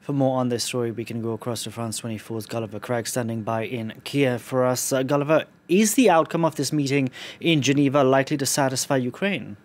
For more on this story, we can go across to France 24's Gulliver Cragg standing by in Kiev for us. Gulliver, is the outcome of this meeting in Geneva likely to satisfy Ukraine?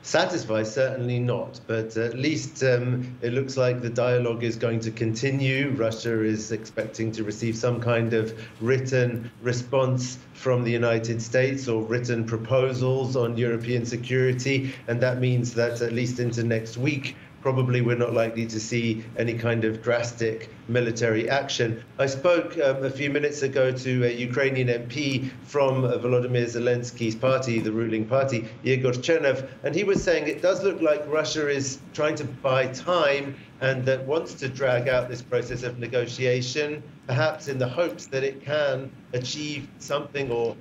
Satisfy, certainly not, but at least it looks like the dialogue is going to continue. Russia is expecting to receive some kind of written response from the United States or written proposals on European security, and that means that at least into next week, probably we're not likely to see any kind of drastic military action. I spoke a few minutes ago to a Ukrainian MP from Volodymyr Zelensky's party, the ruling party, Igor Chernev, and he was saying it does look like Russia is trying to buy time and that wants to drag out this process of negotiation, perhaps in the hopes that it can achieve something or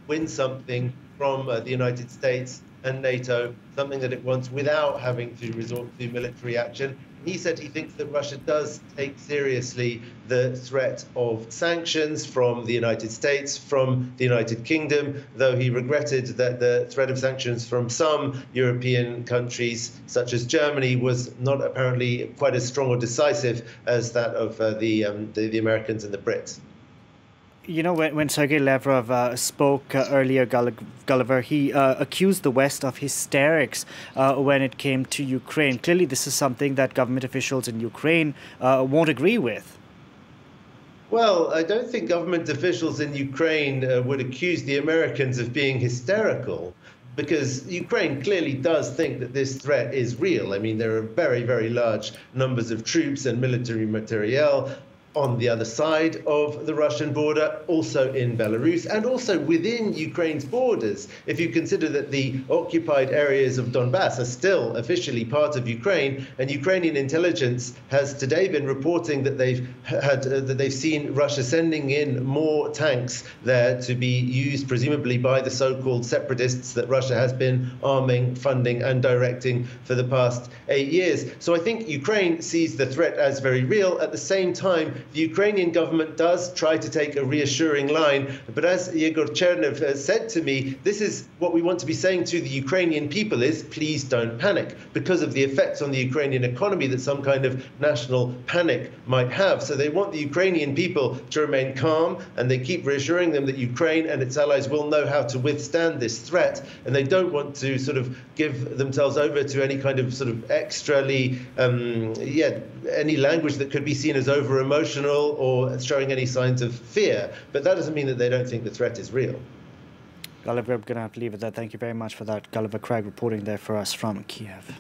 win something from the United States and NATO, something that it wants without having to resort to military action. He said he thinks that Russia does take seriously the threat of sanctions from the United States, from the United Kingdom, though he regretted that the threat of sanctions from some European countries, such as Germany, was not apparently quite as strong or decisive as that of the Americans and the Brits. You know, when Sergei Lavrov spoke earlier, Gulliver, he accused the West of hysterics when it came to Ukraine. Clearly, this is something that government officials in Ukraine won't agree with. Well, I don't think government officials in Ukraine would accuse the Americans of being hysterical, because Ukraine clearly does think that this threat is real. I mean, there are very, very large numbers of troops and military materiel on the other side of the Russian border, also in Belarus, and also within Ukraine's borders. If you consider that the occupied areas of Donbass are still officially part of Ukraine, and Ukrainian intelligence has today been reporting that they've seen Russia sending in more tanks there to be used presumably by the so-called separatists that Russia has been arming, funding, and directing for the past 8 years. So I think Ukraine sees the threat as very real. At the same time, the Ukrainian government does try to take a reassuring line, but as Igor Chernev said to me, this is what we want to be saying to the Ukrainian people is, please don't panic, because of the effects on the Ukrainian economy that some kind of national panic might have. So they want the Ukrainian people to remain calm, and they keep reassuring them that Ukraine and its allies will know how to withstand this threat, and they don't want to sort of give themselves over to any kind of sort of extrally, any language that could be seen as over-emotional or showing any signs of fear. But that doesn't mean that they don't think the threat is real. Gulliver, I'm going to have to leave it there. Thank you very much for that. Gulliver Cragg reporting there for us from Kiev.